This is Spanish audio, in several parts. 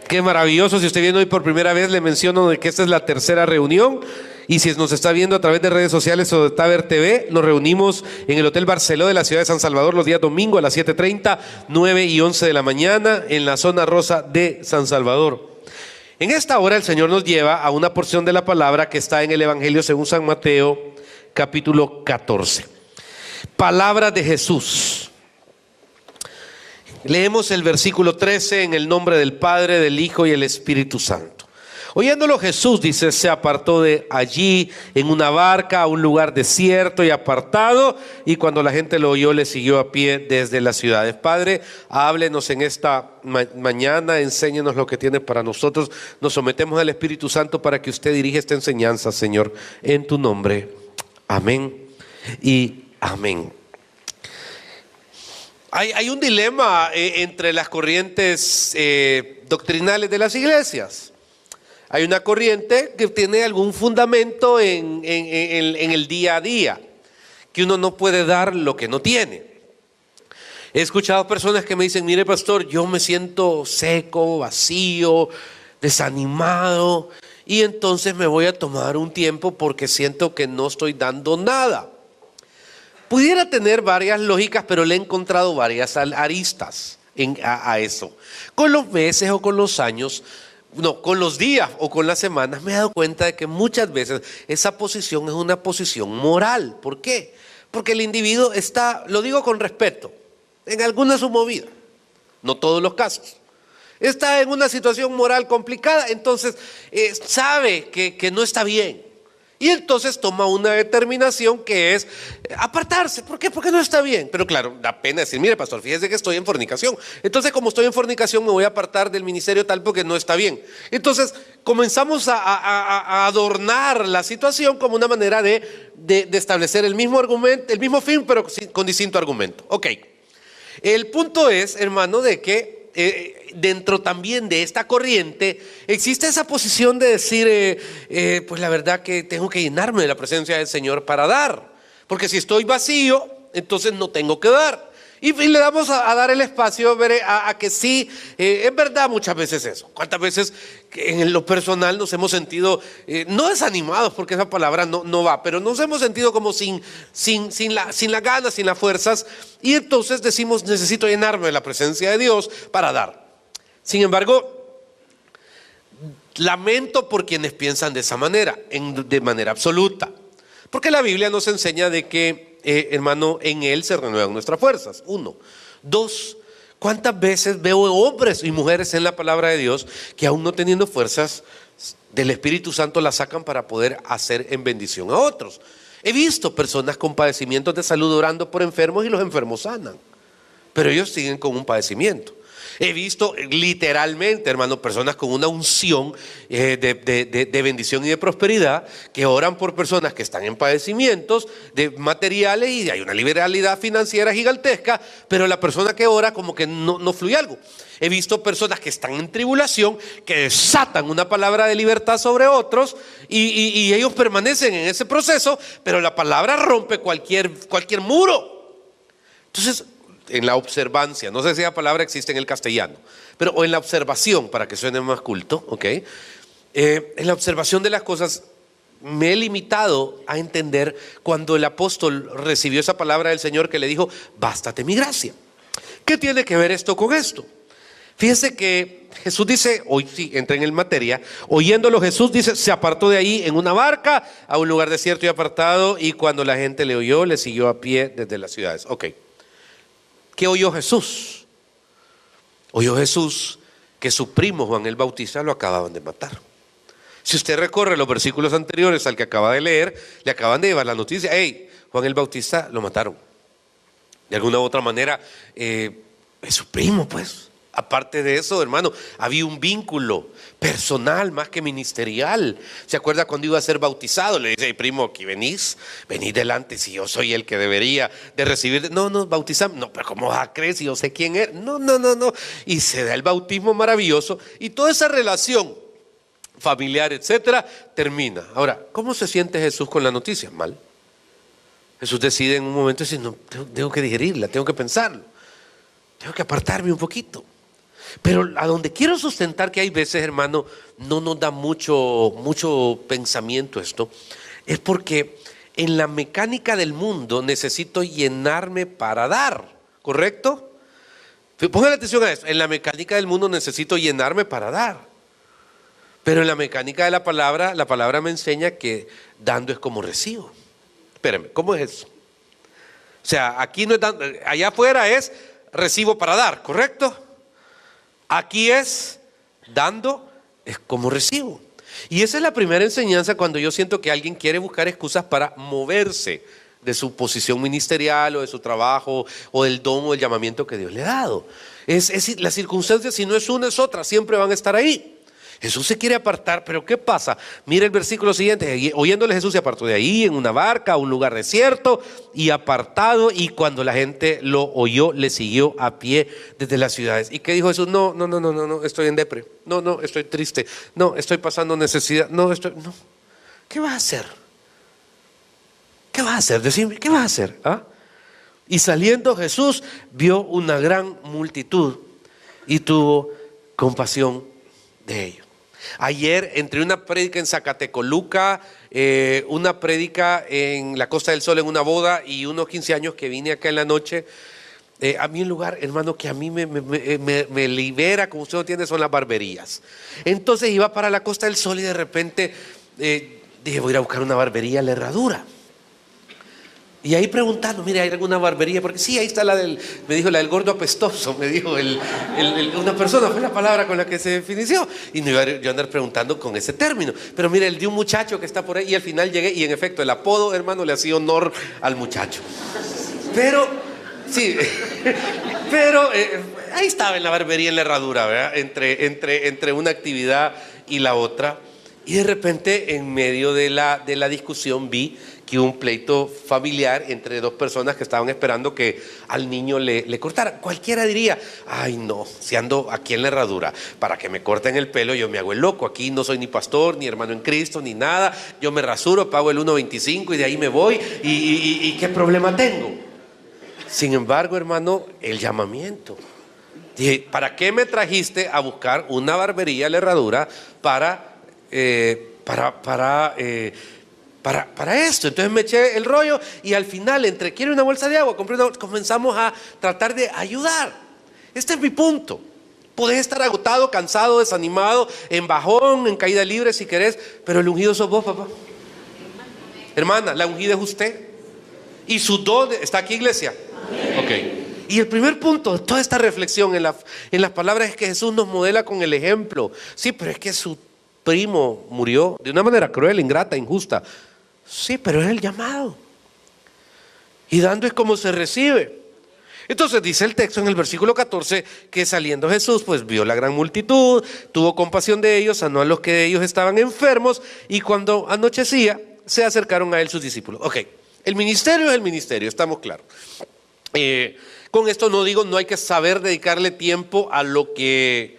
Qué maravilloso. Si usted viene hoy por primera vez, le menciono de que esta es la tercera reunión. Y si nos está viendo a través de redes sociales o de Taber TV, nos reunimos en el Hotel Barceló de la ciudad de San Salvador los días domingo a las 7:30, 9 y 11 de la mañana en la zona rosa de San Salvador. En esta hora el Señor nos lleva a una porción de la palabra que está en el Evangelio según San Mateo, capítulo 14. Palabra de Jesús. Leemos el versículo 13 en el nombre del Padre, del Hijo y el Espíritu Santo. Oyéndolo Jesús, dice, se apartó de allí en una barca a un lugar desierto y apartado, y cuando la gente lo oyó, le siguió a pie desde las ciudades. Padre, háblenos en esta mañana, enséñenos lo que tiene para nosotros. Nos sometemos al Espíritu Santo para que usted dirija esta enseñanza, Señor, en tu nombre. Amén y amén. Hay un dilema entre las corrientes doctrinales de las iglesias. Hay una corriente que tiene algún fundamento en el día a día, que uno no puede dar lo que no tiene. He escuchado personas que me dicen, mire pastor, yo me siento seco, vacío, desanimado, y entonces me voy a tomar un tiempo porque siento que no estoy dando nada. Pudiera tener varias lógicas, pero le he encontrado varias aristas a eso. Con los meses o con los años, no, con los días o con las semanas, me he dado cuenta de que muchas veces esa posición es una posición moral. ¿Por qué? Porque el individuo está, lo digo con respeto, en alguna de sus movidas, no todos los casos, está en una situación moral complicada, entonces sabe que no está bien. Y entonces toma una determinación que es apartarse. ¿Por qué? Porque no está bien. Pero claro, da pena decir, mire pastor, fíjese que estoy en fornicación. Entonces como estoy en fornicación me voy a apartar del ministerio tal porque no está bien. Entonces comenzamos a adornar la situación como una manera de establecer el mismo argumento, el mismo fin, pero con distinto argumento. Ok. El punto es, hermano, de que dentro también de esta corriente existe esa posición de decir pues la verdad que tengo que llenarme de la presencia del Señor para dar, porque si estoy vacío entonces no tengo que dar, y le damos a dar el espacio a que sí, es verdad muchas veces eso. ¿Cuántas veces en lo personal nos hemos sentido no desanimados, porque esa palabra no va, pero nos hemos sentido como sin las ganas, sin las fuerzas, y entonces decimos necesito llenarme de la presencia de Dios para dar? Sin embargo, lamento por quienes piensan de esa manera, de manera absoluta, porque la Biblia nos enseña de que hermano, en Él se renuevan nuestras fuerzas. 1, 2, ¿cuántas veces veo hombres y mujeres en la palabra de Dios que aún no teniendo fuerzas del Espíritu Santo las sacan para poder hacer en bendición a otros? He visto personas con padecimientos de salud orando por enfermos y los enfermos sanan, pero ellos siguen con un padecimiento. He visto literalmente, hermano, personas con una unción de bendición y de prosperidad que oran por personas que están en padecimientos de materiales y hay una liberalidad financiera gigantesca, pero la persona que ora como que no fluye algo. He visto personas que están en tribulación, que desatan una palabra de libertad sobre otros y ellos permanecen en ese proceso, pero la palabra rompe cualquier muro. Entonces, en la observancia, no sé si la palabra existe en el castellano, pero o en la observación, para que suene más culto, ¿ok? En la observación de las cosas me he limitado a entender cuando el apóstol recibió esa palabra del Señor que le dijo, bástate mi gracia. ¿Qué tiene que ver esto con esto? Fíjese que Jesús dice, hoy sí entra en el materia, oyéndolo Jesús dice, se apartó de ahí en una barca a un lugar desierto y apartado, y cuando la gente le oyó, le siguió a pie desde las ciudades. Ok. ¿Qué oyó Jesús? Oyó Jesús que su primo Juan el Bautista lo acababan de matar. Si usted recorre los versículos anteriores al que acaba de leer, le acaban de llevar la noticia, hey, Juan el Bautista lo mataron. De alguna u otra manera, es su primo, pues. Aparte de eso, hermano, había un vínculo personal más que ministerial. ¿Se acuerda cuando iba a ser bautizado? Le dice, hey, primo, aquí venís delante, si yo soy el que debería de recibir. No, bautizamos. No, pero ¿cómo vas a creer si yo sé quién es? No. Y se da el bautismo maravilloso y toda esa relación familiar, etcétera, termina. Ahora, ¿cómo se siente Jesús con la noticia? Mal. Jesús decide en un momento decir, no, tengo que digerirla, tengo que pensarlo, tengo que apartarme un poquito. Pero a donde quiero sustentar que hay veces, hermano, no nos da mucho pensamiento esto, es porque en la mecánica del mundo necesito llenarme para dar, ¿correcto? Pongan atención a eso, en la mecánica del mundo necesito llenarme para dar. Pero en la mecánica de la palabra me enseña que dando es como recibo. Espérenme, ¿cómo es eso? O sea, aquí no es dando, allá afuera es recibo para dar, ¿correcto? Aquí es dando, es como recibo. Y esa es la primera enseñanza cuando yo siento que alguien quiere buscar excusas para moverse de su posición ministerial o de su trabajo o del don o el llamamiento que Dios le ha dado. Las circunstancias, si no es una es otra, siempre van a estar ahí. Jesús se quiere apartar, pero ¿qué pasa? Mira el versículo siguiente, oyéndole Jesús se apartó de ahí en una barca a un lugar desierto y apartado, y cuando la gente lo oyó, le siguió a pie desde las ciudades. ¿Y qué dijo Jesús? No, estoy en depre, no, estoy triste, no, estoy pasando necesidad, no. ¿Qué vas a hacer? ¿Qué vas a hacer? Decime, ¿qué vas a hacer? ¿Ah? Y saliendo Jesús vio una gran multitud y tuvo compasión de ellos. Ayer, entre una prédica en Zacatecoluca, una prédica en la Costa del Sol en una boda y unos 15 años que vine acá en la noche, a mí un lugar, hermano, que a mí me libera, como usted lo entiende, son las barberías. Entonces iba para la Costa del Sol y de repente dije, voy a ir a buscar una barbería a la Herradura. Y ahí preguntando, mire, ¿hay alguna barbería? Porque sí, ahí está me dijo la del gordo apestoso, me dijo una persona, fue la palabra con la que se definió. Y no iba yo a andar preguntando con ese término. Pero mire, el de un muchacho que está por ahí, y al final llegué, y en efecto, el apodo, hermano, le hacía honor al muchacho. Pero, sí, pero ahí estaba en la barbería en la Herradura, ¿verdad? Entre una actividad y la otra. Y de repente, en medio de la discusión, vi que hubo un pleito familiar entre dos personas que estaban esperando que al niño le cortaran. Cualquiera diría, ay no, si ando aquí en la Herradura para que me corten el pelo, yo me hago el loco. Aquí no soy ni pastor, ni hermano en Cristo, ni nada. Yo me rasuro, pago el 1.25 y de ahí me voy. ¿Y qué problema tengo? Sin embargo, hermano, el llamamiento. Dije, ¿para qué me trajiste a buscar una barbería a la Herradura para esto? Entonces me eché el rollo y al final, entre quiero una bolsa de agua, comenzamos a tratar de ayudar. Este es mi punto. Podés estar agotado, cansado, desanimado, en bajón, en caída libre si querés, pero el ungido sos vos, papá. Hermana, la ungida es usted. Y su don está aquí, iglesia. Ok. Y el primer punto de toda esta reflexión en las palabras es que Jesús nos modela con el ejemplo. Sí, pero es que su primo murió de una manera cruel, ingrata, injusta. Sí, pero es el llamado. Y dando es como se recibe. Entonces dice el texto en el versículo 14 que saliendo Jesús pues vio la gran multitud, tuvo compasión de ellos, sanó a los que de ellos estaban enfermos, y cuando anochecía se acercaron a él sus discípulos. Ok, el ministerio es el ministerio, estamos claros. Con esto no digo, no hay que saber dedicarle tiempo a lo que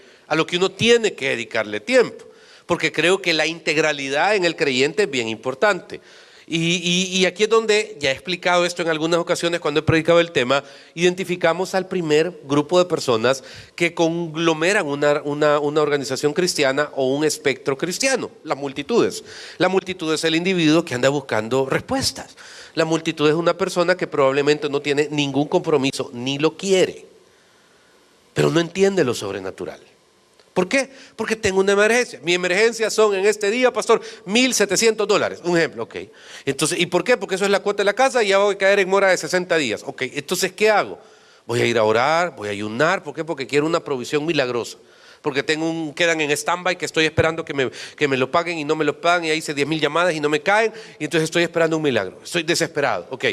uno tiene que dedicarle tiempo, porque creo que la integralidad en el creyente es bien importante. Y aquí es donde, ya he explicado esto en algunas ocasiones cuando he predicado el tema, identificamos al primer grupo de personas que conglomeran una organización cristiana o un espectro cristiano, las multitudes. La multitud es el individuo que anda buscando respuestas. La multitud es una persona que probablemente no tiene ningún compromiso, ni lo quiere, pero no entiende lo sobrenatural. ¿Por qué? Porque tengo una emergencia. Mi emergencia son en este día, pastor, $1,700. Un ejemplo, ok. Entonces, ¿y por qué? Porque eso es la cuota de la casa y ya voy a caer en mora de 60 días. Ok, entonces, ¿qué hago? Voy a ir a orar, voy a ayunar. ¿Por qué? Porque quiero una provisión milagrosa. Porque quedan en stand-by que estoy esperando que me lo paguen y no me lo pagan, y ahí hice 10,000 llamadas y no me caen, y entonces estoy esperando un milagro. Estoy desesperado. Ok.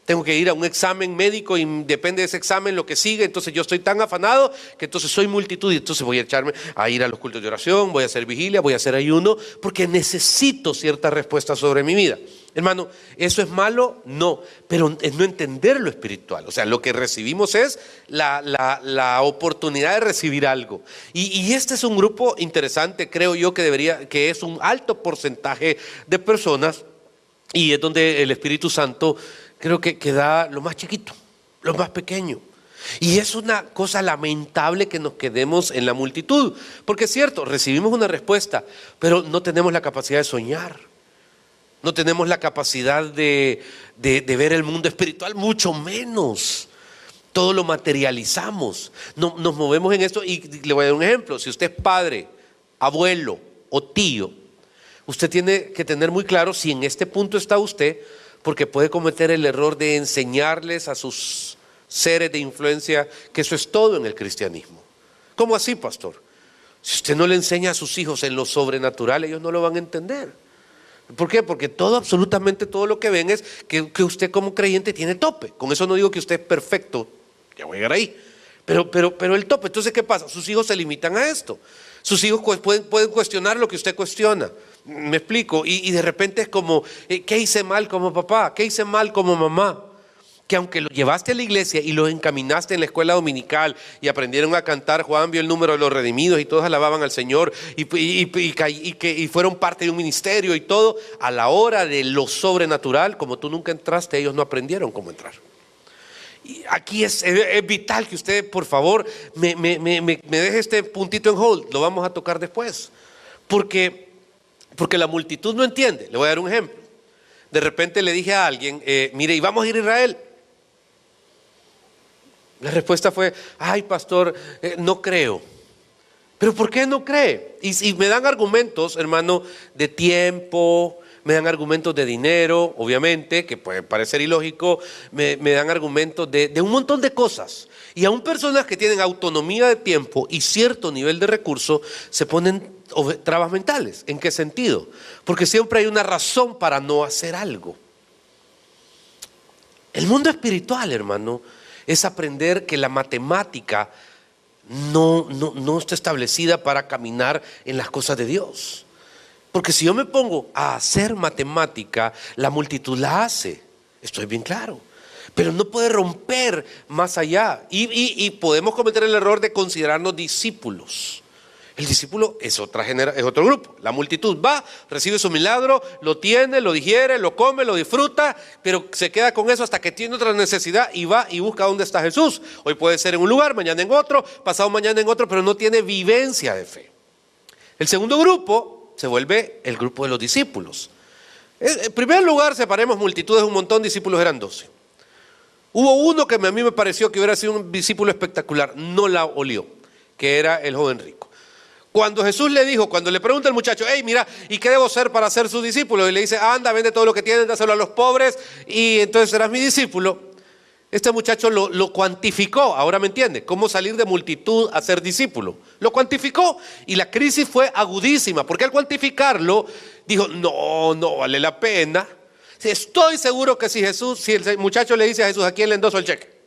Tengo que ir a un examen médico y depende de ese examen lo que sigue. Entonces yo estoy tan afanado que entonces soy multitud y entonces voy a echarme a ir a los cultos de oración, voy a hacer vigilia, voy a hacer ayuno, porque necesito cierta respuesta sobre mi vida. Hermano, ¿eso es malo? No, pero es no entender lo espiritual. O sea, lo que recibimos es la oportunidad de recibir algo. Y este es un grupo interesante, creo yo, que es un alto porcentaje de personas, y es donde el Espíritu Santo creo que da lo más chiquito, lo más pequeño. Y es una cosa lamentable que nos quedemos en la multitud, porque es cierto, recibimos una respuesta, pero no tenemos la capacidad de soñar, no tenemos la capacidad de ver el mundo espiritual, mucho menos. Todo lo materializamos, nos movemos en esto. Y le voy a dar un ejemplo: si usted es padre, abuelo o tío, usted tiene que tener muy claro si en este punto está usted, porque puede cometer el error de enseñarles a sus seres de influencia que eso es todo en el cristianismo. ¿Cómo así, pastor? Si usted no le enseña a sus hijos en lo sobrenatural, ellos no lo van a entender. ¿Por qué? Porque absolutamente todo lo que ven es que usted como creyente tiene tope. Con eso no digo que usted es perfecto, ya voy a llegar ahí, pero el tope. Entonces, ¿qué pasa? Sus hijos se limitan a esto. Sus hijos pueden cuestionar lo que usted cuestiona. Me explico. Y de repente es como, ¿qué hice mal como papá? ¿Qué hice mal como mamá? Que aunque lo llevaste a la iglesia y los encaminaste en la escuela dominical y aprendieron a cantar, Juan vio el número de los redimidos y todos alababan al Señor y fueron parte de un ministerio y todo, a la hora de lo sobrenatural, como tú nunca entraste, ellos no aprendieron cómo entrar. Y aquí es vital que usted, por favor, me deje este puntito en hold. Lo vamos a tocar después, porque la multitud no entiende. Le voy a dar un ejemplo. De repente le dije a alguien, mire, y vamos a ir a Israel. La respuesta fue, ay pastor, no creo. ¿Pero por qué no cree? Y me dan argumentos, hermano, de tiempo, me dan argumentos de dinero, obviamente, que puede parecer ilógico, me dan argumentos de un montón de cosas. Y aún personas que tienen autonomía de tiempo y cierto nivel de recursos se ponen trabas mentales. ¿En qué sentido? Porque siempre hay una razón para no hacer algo. El mundo espiritual, hermano, es aprender que la matemática no está establecida para caminar en las cosas de Dios. Porque si yo me pongo a hacer matemática, la multitud la hace. Estoy bien claro. Pero no puede romper más allá. Y podemos cometer el error de considerarnos discípulos. El discípulo es otro grupo. La multitud va, recibe su milagro, lo tiene, lo digiere, lo come, lo disfruta, pero se queda con eso hasta que tiene otra necesidad y va y busca dónde está Jesús. Hoy puede ser en un lugar, mañana en otro, pasado mañana en otro, pero no tiene vivencia de fe. El segundo grupo se vuelve el grupo de los discípulos. En primer lugar, separemos multitudes un montón, discípulos eran 12. Hubo uno que a mí me pareció que hubiera sido un discípulo espectacular, no la olió, que era el joven rico. Cuando Jesús le dijo, cuando le pregunta al muchacho, hey, mira, ¿y qué debo hacer para ser su discípulo? Y le dice, anda, vende todo lo que tienes, dáselo a los pobres y entonces serás mi discípulo. Este muchacho lo cuantificó, ahora me entiende, cómo salir de multitud a ser discípulo. Lo cuantificó y la crisis fue agudísima, porque al cuantificarlo, dijo, no vale la pena. Estoy seguro que si el muchacho le dice a Jesús, ¿a quién le endoso el cheque?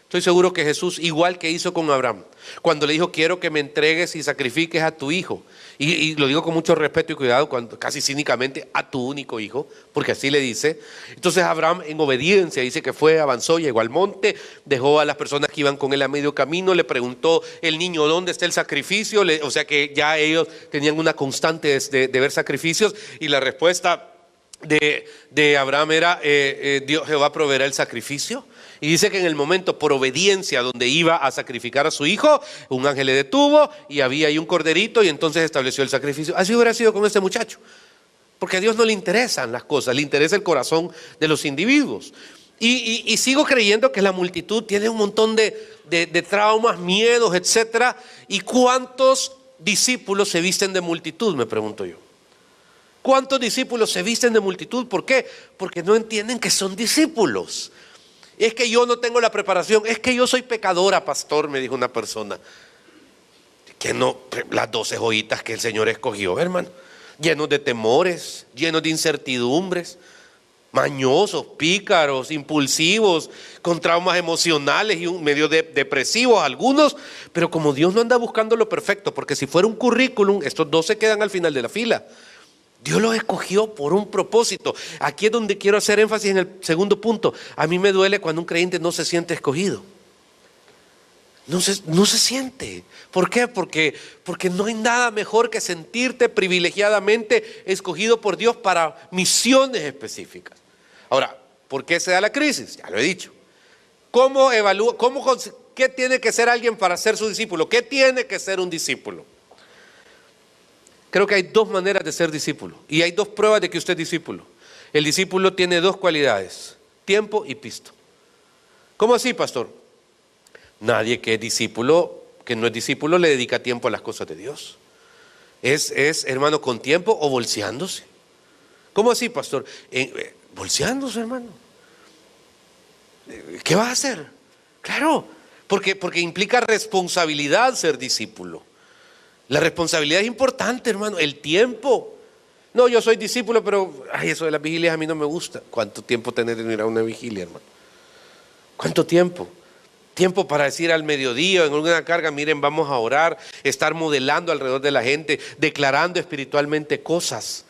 Estoy seguro que Jesús, igual que hizo con Abraham, cuando le dijo, quiero que me entregues y sacrifiques a tu hijo, y lo digo con mucho respeto y cuidado, casi cínicamente, a tu único hijo, porque así le dice. Entonces Abraham, en obediencia, dice que avanzó, llegó al monte, dejó a las personas que iban con él a medio camino, le preguntó el niño, ¿dónde está el sacrificio? O sea que ya ellos tenían una constante de ver sacrificios, y la respuesta de Abraham era, Jehová proveerá el sacrificio. Y dice que en el momento, por obediencia, donde iba a sacrificar a su hijo, un ángel le detuvo y había ahí un corderito y entonces estableció el sacrificio. Así hubiera sido con este muchacho, porque a Dios no le interesan las cosas, le interesa el corazón de los individuos. Y sigo creyendo que la multitud tiene un montón de traumas, miedos, etcétera. ¿Y cuántos discípulos se visten de multitud? Me pregunto yo. ¿Cuántos discípulos se visten de multitud? ¿Por qué? Porque no entienden que son discípulos. Es que yo no tengo la preparación, es que yo soy pecadora, pastor, me dijo una persona. Que no, las 12 joyitas que el Señor escogió, hermano, llenos de temores, llenos de incertidumbres, mañosos, pícaros, impulsivos, con traumas emocionales y medio depresivos algunos, pero como Dios no anda buscando lo perfecto, porque si fuera un currículum, estos 12 quedan al final de la fila. Dios los escogió por un propósito. Aquí es donde quiero hacer énfasis en el segundo punto. A mí me duele cuando un creyente no se siente escogido. No se siente. ¿Por qué? Porque no hay nada mejor que sentirte privilegiadamente escogido por Dios para misiones específicas. Ahora, ¿por qué se da la crisis? Ya lo he dicho. ¿Cómo evalúa? ¿Qué tiene que ser alguien para ser su discípulo? ¿Qué tiene que ser un discípulo? Creo que hay dos maneras de ser discípulo y hay dos pruebas de que usted es discípulo. El discípulo tiene dos cualidades: tiempo y pisto. ¿Cómo así, pastor? Nadie que es discípulo, que no es discípulo, le dedica tiempo a las cosas de Dios. Es hermano, con tiempo o bolseándose. ¿Cómo así, pastor? Bolseándose, hermano. ¿Qué va a hacer? Claro, porque implica responsabilidad ser discípulo. La responsabilidad es importante, hermano. El tiempo. No, yo soy discípulo, pero eso de las vigilias a mí no me gusta. ¿Cuánto tiempo tener de ir a una vigilia, hermano? ¿Cuánto tiempo? Tiempo para decir al mediodía en alguna carga, miren, vamos a orar, estar modelando alrededor de la gente, declarando espiritualmente cosas.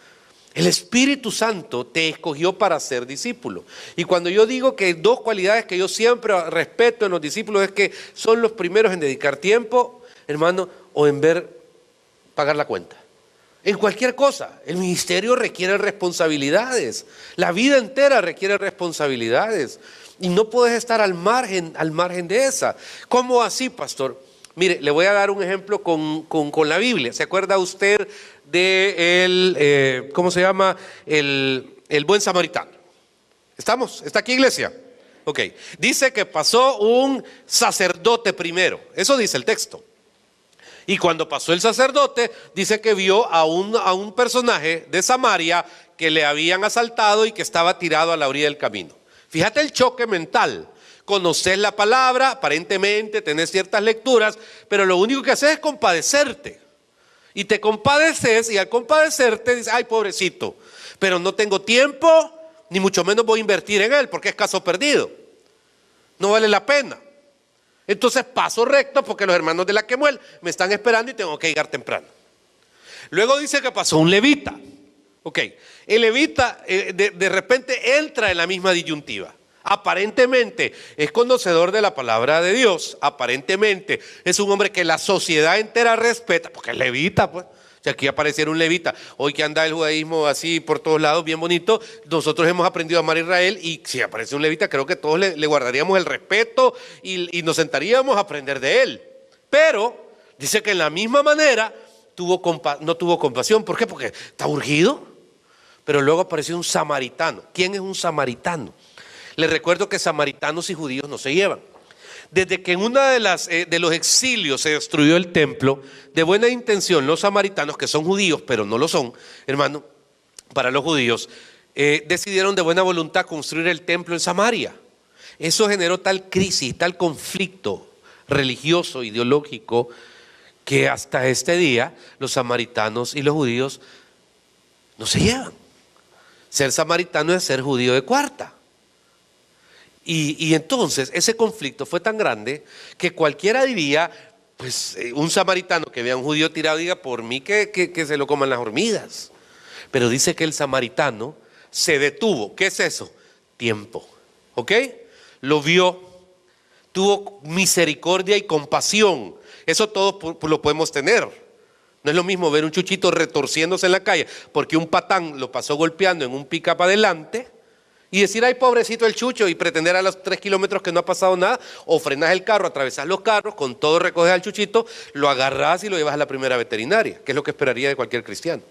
El Espíritu Santo te escogió para ser discípulo. Y cuando yo digo que dos cualidades que yo siempre respeto en los discípulos es que son los primeros en dedicar tiempo, hermano, o en pagar la cuenta. En cualquier cosa, el ministerio requiere responsabilidades. La vida entera requiere responsabilidades. Y no puedes estar al margen de esa. ¿Cómo así, pastor? Mire, le voy a dar un ejemplo con la Biblia. ¿Se acuerda usted de ¿cómo se llama? El buen samaritano. ¿Estamos? ¿Está aquí, iglesia? Ok. Dice que pasó un sacerdote primero. Eso dice el texto. Y cuando pasó el sacerdote, dice que vio a un personaje de Samaria que le habían asaltado y que estaba tirado a la orilla del camino. Fíjate el choque mental. Conoces la palabra, aparentemente tenés ciertas lecturas, pero lo único que haces es compadecerte. Y te compadeces, y al compadecerte dices, ay, pobrecito, pero no tengo tiempo, ni mucho menos voy a invertir en él, porque es caso perdido. No vale la pena. Entonces paso recto porque los hermanos de la Quemuel me están esperando y tengo que llegar temprano. Luego dice que pasó un levita. Ok, el levita de repente entra en la misma disyuntiva. Aparentemente es conocedor de la palabra de Dios. Aparentemente es un hombre que la sociedad entera respeta, porque es levita, pues. Si aquí apareciera un levita, hoy que anda el judaísmo así por todos lados, bien bonito, nosotros hemos aprendido a amar a Israel y si aparece un levita, creo que todos le guardaríamos el respeto y nos sentaríamos a aprender de él. Pero dice que en la misma manera no tuvo compasión. ¿Por qué? Porque está urgido. Pero luego apareció un samaritano. ¿Quién es un samaritano? Les recuerdo que samaritanos y judíos no se llevan. Desde que en una de los exilios se destruyó el templo, de buena intención los samaritanos, que son judíos, pero no lo son, hermano, para los judíos, decidieron de buena voluntad construir el templo en Samaria. Eso generó tal crisis, tal conflicto religioso, ideológico, que hasta este día los samaritanos y los judíos no se llevan. Ser samaritano es ser judío de cuarta. Y entonces ese conflicto fue tan grande que cualquiera diría, pues un samaritano que vea a un judío tirado diga, por mí que se lo coman las hormigas. Pero dice que el samaritano se detuvo. ¿Qué es eso? Tiempo. ¿Ok? Lo vio, tuvo misericordia y compasión. Eso todos lo podemos tener. No es lo mismo ver un chuchito retorciéndose en la calle porque un patán lo pasó golpeando en un pick-up adelante y decir, ay, pobrecito el chucho, y pretender a los 3 kilómetros que no ha pasado nada, o frenas el carro, atravesas los carros, con todo recoges al chuchito, lo agarras y lo llevas a la primera veterinaria, que es lo que esperaría de cualquier cristiano.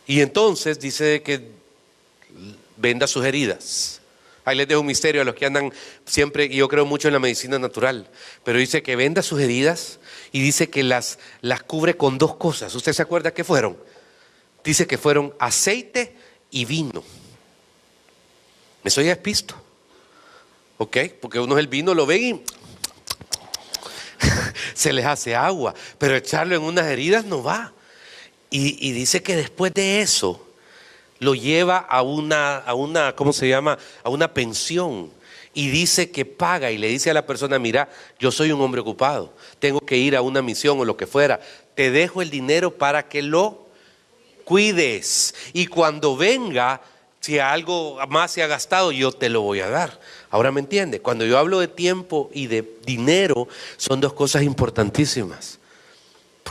Y entonces dice que venda sus heridas. Ahí les dejo un misterio a los que andan siempre, y yo creo mucho en la medicina natural, pero dice que venda sus heridas y dice que las cubre con dos cosas. ¿Usted se acuerda qué fueron? Dice que fueron aceite y vino. Eso ya es pisto. ¿Ok? Porque uno el vino lo ve y se les hace agua, pero echarlo en unas heridas no va. Y dice que después de eso lo lleva a una ¿cómo se llama? A una pensión. Y dice que paga y le dice a la persona, mira, yo soy un hombre ocupado, tengo que ir a una misión o lo que fuera, te dejo el dinero para que lo cuides. Y cuando venga, si algo más se ha gastado, yo te lo voy a dar. Ahora me entiende, cuando yo hablo de tiempo y de dinero, son dos cosas importantísimas.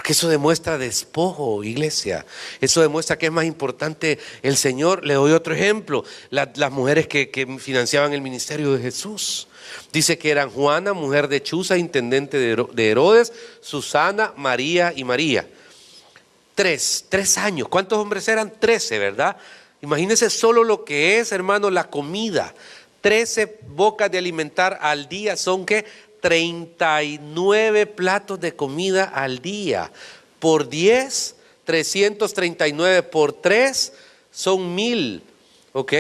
Porque eso demuestra despojo, iglesia. Eso demuestra que es más importante el Señor. Le doy otro ejemplo. Las mujeres que financiaban el ministerio de Jesús. Dice que eran Juana, mujer de Chuza, intendente de Herodes, Susana, María y María. Tres años. ¿Cuántos hombres eran? 13, ¿verdad? Imagínense solo lo que es, hermano, la comida. 13 bocas de alimentar al día son ¿qué? 39 platos de comida al día. Por 10, 339. Por 3 son 1000. ¿Ok?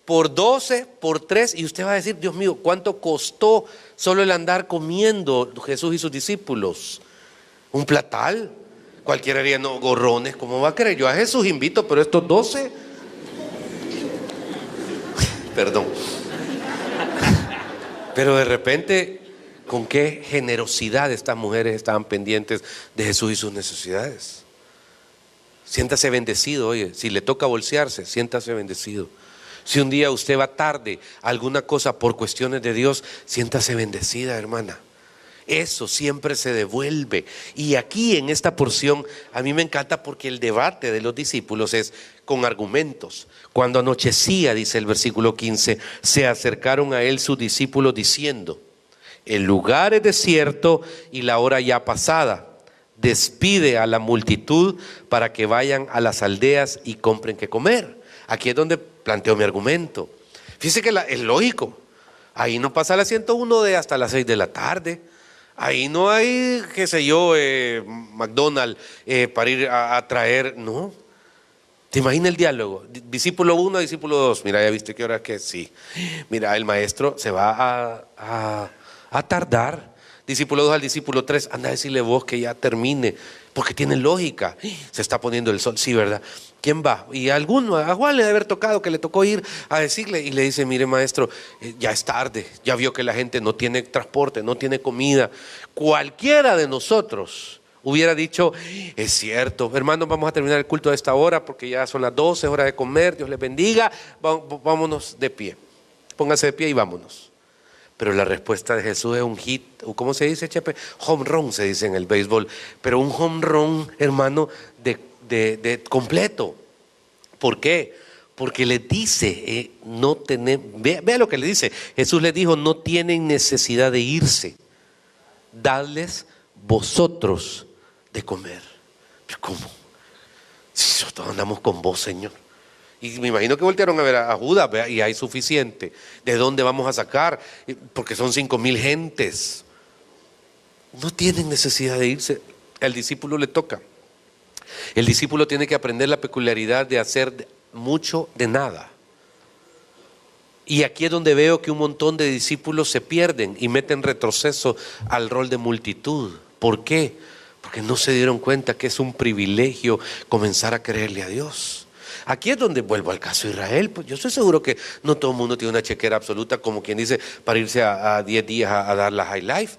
Por 12, por 3. Y usted va a decir, Dios mío, ¿cuánto costó solo el andar comiendo Jesús y sus discípulos? ¿Un platal? Cualquiera diría, no, gorrones, ¿cómo va a querer? Yo a Jesús invito, pero estos 12. Perdón. Pero de repente, con qué generosidad estas mujeres estaban pendientes de Jesús y sus necesidades. Siéntase bendecido, oye, si le toca bolsearse, siéntase bendecido. Si un día usted va tarde a alguna cosa por cuestiones de Dios, siéntase bendecida, hermana. Eso siempre se devuelve. Y aquí en esta porción a mí me encanta porque el debate de los discípulos es con argumentos. Cuando anochecía, dice el versículo 15, se acercaron a él sus discípulos diciendo: el lugar es desierto y la hora ya pasada. Despide a la multitud para que vayan a las aldeas y compren qué comer. Aquí es donde planteo mi argumento. Fíjese que es lógico. Ahí no pasa la 101 de hasta las 6 de la tarde. Ahí no hay, qué sé yo, McDonald's para ir a traer. No. ¿Te imaginas el diálogo? Discípulo 1, discípulo 2. Mira, ya viste qué hora que sí. Mira, el maestro se va a tardar. Discípulo 2 al discípulo 3, anda a decirle vos que ya termine, porque tiene lógica. Se está poniendo el sol, sí, ¿verdad? ¿Quién va? Y a Juan le debe haber tocado, que le tocó ir a decirle, y le dice: mire, maestro, ya es tarde, ya vio que la gente no tiene transporte, no tiene comida. Cualquiera de nosotros hubiera dicho: es cierto, hermanos, vamos a terminar el culto a esta hora porque ya son las 12, hora de comer, Dios les bendiga, vámonos de pie, póngase de pie y vámonos. Pero la respuesta de Jesús es un hit, ¿cómo se dice, Chepe? Home run se dice en el béisbol, pero un home run, hermano, de completo. ¿Por qué? Porque le dice, vea lo que le dice. Jesús le dijo: no tienen necesidad de irse, dadles vosotros de comer. ¿Pero cómo? Si nosotros andamos con vos, Señor. Y me imagino que voltearon a ver a Judas, ¿vea? Y hay suficiente. ¿De dónde vamos a sacar? Porque son 5,000 gentes. No tienen necesidad de irse. Al discípulo le toca. El discípulo tiene que aprender la peculiaridad de hacer mucho de nada. Y aquí es donde veo que un montón de discípulos se pierden y meten retroceso al rol de multitud. ¿Por qué? Porque no se dieron cuenta que es un privilegio comenzar a creerle a Dios. Aquí es donde vuelvo al caso de Israel. Pues yo estoy seguro que no todo el mundo tiene una chequera absoluta, como quien dice, para irse a 10 días a dar la high life.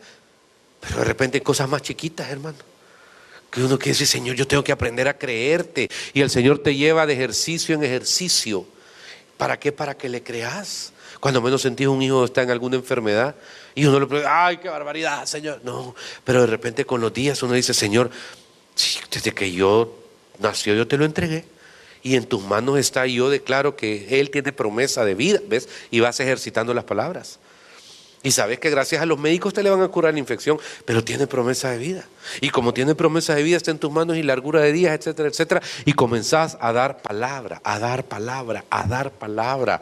Pero de repente hay cosas más chiquitas, hermano, que uno quiere decir: Señor, yo tengo que aprender a creerte. Y el Señor te lleva de ejercicio en ejercicio. ¿Para qué? Para que le creas. Cuando menos sentís un hijo está en alguna enfermedad y uno le pregunta: ay, qué barbaridad, Señor. No, pero de repente con los días uno dice: Señor, desde que nació yo te lo entregué. Y en tus manos está, y yo declaro que Él tiene promesa de vida, ¿ves? Y vas ejercitando las palabras. Y sabes que gracias a los médicos te le van a curar la infección, pero tiene promesa de vida. Y como tiene promesa de vida, está en tus manos y largura de días, etcétera, etcétera. Y comenzás a dar palabra, a dar palabra, a dar palabra.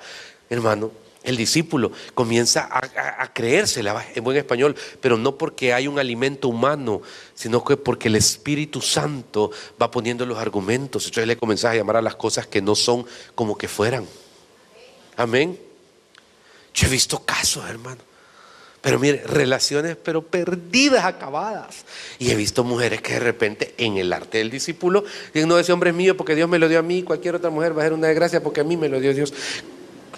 Hermano, el discípulo comienza a creérsela, en buen español, pero no porque hay un alimento humano, sino que porque el Espíritu Santo va poniendo los argumentos. Entonces le comenzás a llamar a las cosas que no son como que fueran. Amén. Yo he visto casos, hermano, pero mire, relaciones pero perdidas, acabadas. Y he visto mujeres que de repente en el arte del discípulo dicen: no, ese hombre es mío porque Dios me lo dio a mí, cualquier otra mujer va a ser una desgracia porque a mí me lo dio Dios.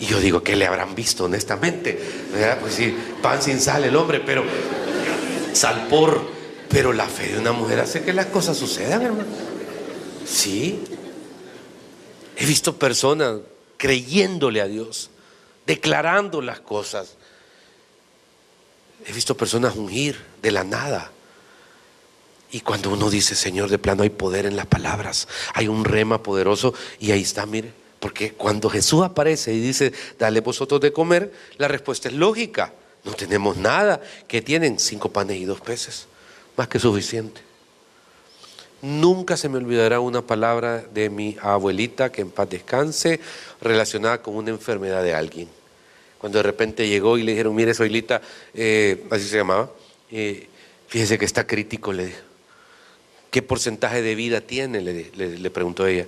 Y yo digo: ¿qué le habrán visto honestamente? ¿Verdad? Pues sí, pan sin sal el hombre, pero sal por. Pero la fe de una mujer hace que las cosas sucedan, hermano. Sí. He visto personas creyéndole a Dios, declarando las cosas. He visto personas ungir de la nada. Y cuando uno dice, Señor, de plano hay poder en las palabras, hay un rema poderoso, y ahí está, mire. Porque cuando Jesús aparece y dice, dale vosotros de comer, la respuesta es lógica. No tenemos nada. ¿Qué tienen? 5 panes y 2 peces. Más que suficiente. Nunca se me olvidará una palabra de mi abuelita, que en paz descanse, relacionada con una enfermedad de alguien. Cuando de repente llegó y le dijeron, mire, Zoilita, así se llamaba, fíjese que está crítico, le dijo. ¿Qué porcentaje de vida tiene? Le preguntó ella.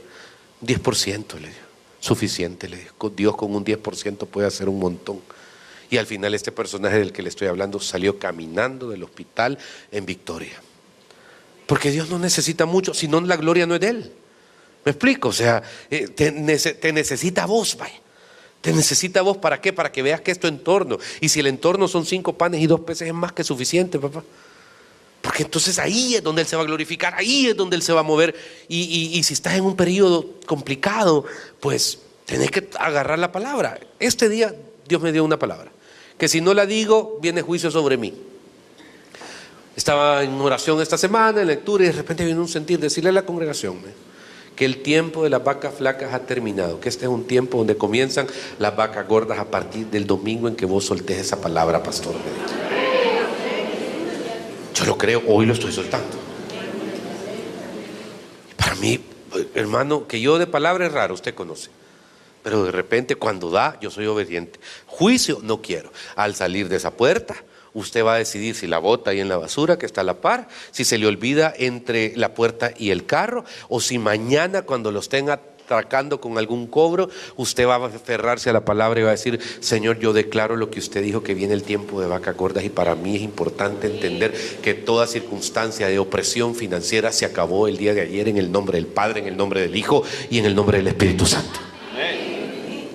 10%, le dijo. Suficiente, le dijo. Dios con un 10% puede hacer un montón. Y al final este personaje del que le estoy hablando salió caminando del hospital en victoria. Porque Dios no necesita mucho, si no la gloria no es de Él. ¿Me explico? O sea, te necesita a vos, vaya. Te necesita a vos, ¿para qué? Para que veas que es tu entorno. Y si el entorno son 5 panes y 2 peces, es más que suficiente, papá. Porque entonces ahí es donde Él se va a glorificar, ahí es donde Él se va a mover. Y si estás en un periodo complicado, pues tenés que agarrar la palabra. Este día Dios me dio una palabra, que si no la digo, viene juicio sobre mí. Estaba en oración esta semana, en lectura, y de repente vino un sentir, decirle a la congregación que el tiempo de las vacas flacas ha terminado, que este es un tiempo donde comienzan las vacas gordas a partir del domingo en que vos soltés esa palabra, pastor. Yo lo creo, hoy lo estoy soltando. Para mí, hermano, que yo de palabra es raro, usted conoce. Pero de repente cuando da, yo soy obediente. Juicio no quiero. Al salir de esa puerta, usted va a decidir si la bota ahí en la basura que está a la par, si se le olvida entre la puerta y el carro, o si mañana cuando los tenga atracando con algún cobro, usted va a aferrarse a la palabra y va a decir, Señor, yo declaro lo que usted dijo, que viene el tiempo de vacas gordas, y para mí es importante entender que toda circunstancia de opresión financiera se acabó el día de ayer, en el nombre del Padre, en el nombre del Hijo y en el nombre del Espíritu Santo.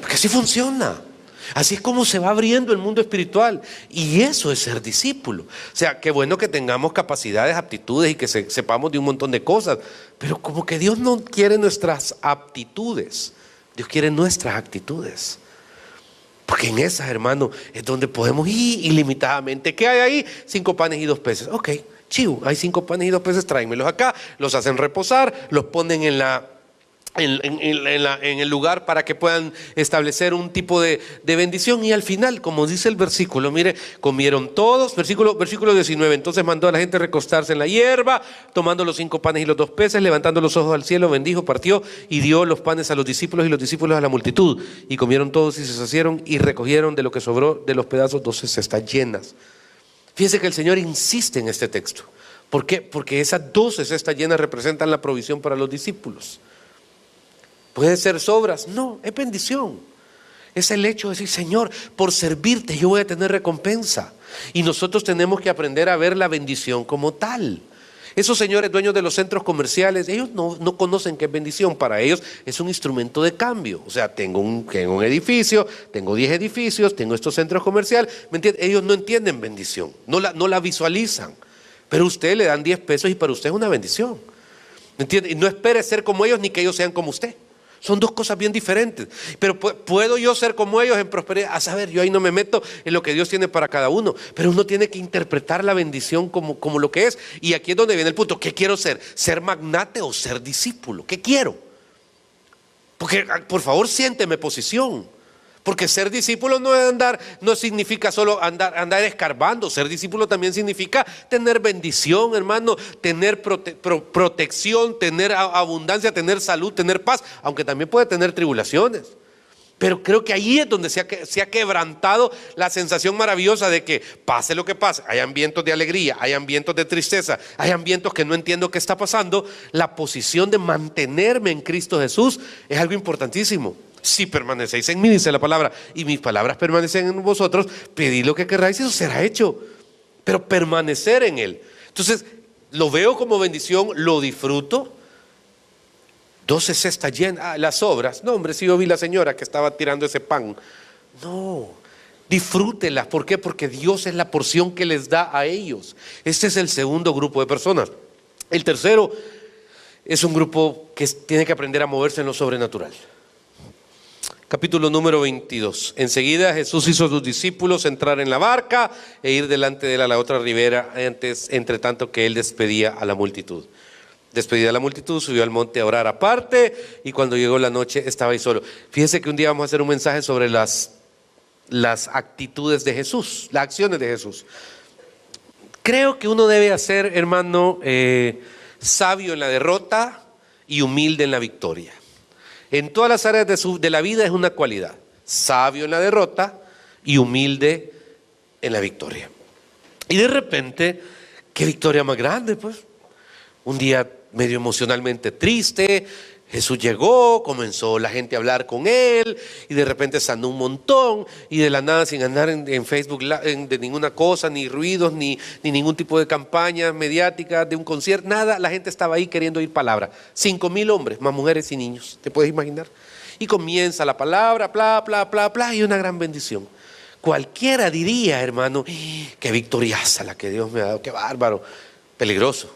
Porque así funciona. Así es como se va abriendo el mundo espiritual. Y eso es ser discípulo. O sea, qué bueno que tengamos capacidades, aptitudes y que sepamos de un montón de cosas. Pero como que Dios no quiere nuestras aptitudes. Dios quiere nuestras actitudes. Porque en esas, hermano, es donde podemos ir ilimitadamente. ¿Qué hay ahí? 5 panes y 2 peces. Ok, chivo, hay 5 panes y 2 peces, tráemelos acá. Los hacen reposar, los ponen en el lugar para que puedan establecer un tipo de bendición. Y al final, como dice el versículo, mire, comieron todos, versículo 19, entonces mandó a la gente recostarse en la hierba, tomando los 5 panes y los 2 peces, levantando los ojos al cielo, bendijo, partió y dio los panes a los discípulos y los discípulos a la multitud, y comieron todos y se sacieron y recogieron de lo que sobró de los pedazos 12 cestas llenas. Fíjense que el Señor insiste en este texto. ¿Por qué? Porque esas 12 cestas llenas representan la provisión para los discípulos. ¿Pueden ser sobras? No, es bendición. Es el hecho de decir, Señor, por servirte yo voy a tener recompensa. Y nosotros tenemos que aprender a ver la bendición como tal. Esos señores dueños de los centros comerciales, ellos no conocen qué es bendición. Para ellos es un instrumento de cambio. O sea, tengo un edificio, tengo 10 edificios, tengo estos centros comerciales. ¿Me entiende? Ellos no entienden bendición, no la visualizan. Pero a usted le dan 10 pesos y para usted es una bendición. ¿Me entiende? Y no espere ser como ellos ni que ellos sean como usted. Son dos cosas bien diferentes. Pero ¿puedo yo ser como ellos en prosperidad? A saber, yo ahí no me meto en lo que Dios tiene para cada uno. Pero uno tiene que interpretar la bendición como lo que es. Y aquí es donde viene el punto. ¿Qué quiero ser? ¿Ser magnate o ser discípulo? ¿Qué quiero? Porque, por favor, siénteme posición. Porque ser discípulo no significa solo andar escarbando. Ser discípulo también significa tener bendición, hermano, tener protección, tener abundancia, tener salud, tener paz, aunque también puede tener tribulaciones. Pero creo que ahí es donde se ha quebrantado la sensación maravillosa de que pase lo que pase, hayan vientos de alegría, hayan vientos de tristeza, hayan vientos que no entiendo qué está pasando. La posición de mantenerme en Cristo Jesús es algo importantísimo. Si permanecéis en mí, dice la palabra, y mis palabras permanecen en vosotros, pedid lo que queráis y eso será hecho. Pero permanecer en Él. Entonces, lo veo como bendición, lo disfruto. 12 cestas llenas, las sobras. No, hombre, si yo vi la señora que estaba tirando ese pan. No, disfrútelas. ¿Por qué? Porque Dios es la porción que les da a ellos. Este es el segundo grupo de personas. El tercero es un grupo que tiene que aprender a moverse en lo sobrenatural. Capítulo número 22. Enseguida Jesús hizo a sus discípulos entrar en la barca e ir delante de él a la otra ribera, entre tanto que él despedía a la multitud. Despedida a la multitud, subió al monte a orar aparte, y cuando llegó la noche estaba ahí solo. Fíjese que un día vamos a hacer un mensaje sobre las actitudes de Jesús, las acciones de Jesús. Creo que uno debe ser, hermano, sabio en la derrota y humilde en la victoria. En todas las áreas de la vida es una cualidad: sabio en la derrota y humilde en la victoria. Y de repente, qué victoria más grande, pues. Un día medio emocionalmente triste, Jesús llegó, comenzó la gente a hablar con él, y de repente sanó un montón, y de la nada, sin andar en Facebook de ninguna cosa, ni ruidos, ni ningún tipo de campaña mediática, de un concierto, nada. La gente estaba ahí queriendo oír palabra. 5,000 hombres, más mujeres y niños, ¿te puedes imaginar? Y comienza la palabra, bla, bla, bla, bla, y una gran bendición. Cualquiera diría, hermano, qué victoriaza la que Dios me ha dado, qué bárbaro, peligroso.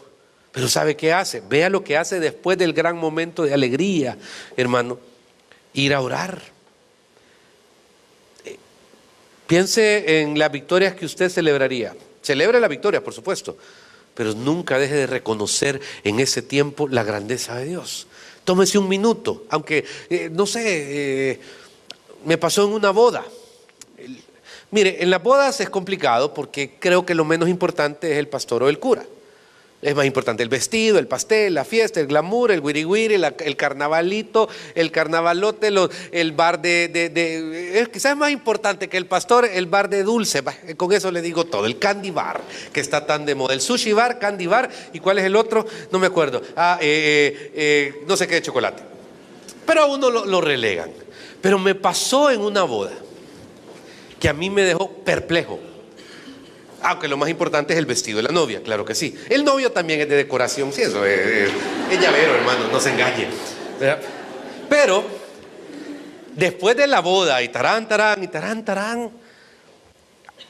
Pero ¿sabe qué hace? Vea lo que hace después del gran momento de alegría, hermano: ir a orar. Piense en las victorias que usted celebraría. Celebre la victoria, por supuesto, pero nunca deje de reconocer en ese tiempo la grandeza de Dios. Tómese un minuto, aunque, no sé, me pasó en una boda. Mire, en las bodas es complicado porque creo que lo menos importante es el pastor o el cura. Es más importante el vestido, el pastel, la fiesta, el glamour, el wiri wiri, el carnavalito, el carnavalote, el bar quizás es más importante que el pastor, el bar de dulce. Con eso le digo todo. El candy bar, que está tan de moda. El sushi bar, candy bar. ¿Y cuál es el otro? No me acuerdo. No sé qué de chocolate. Pero a uno lo relegan. Pero me pasó en una boda que a mí me dejó perplejo. Aunque lo más importante es el vestido de la novia, claro que sí. El novio también es de decoración, sí, eso es llavero, hermano, no se engañe. Pero después de la boda, y tarán, tarán, y tarán, tarán,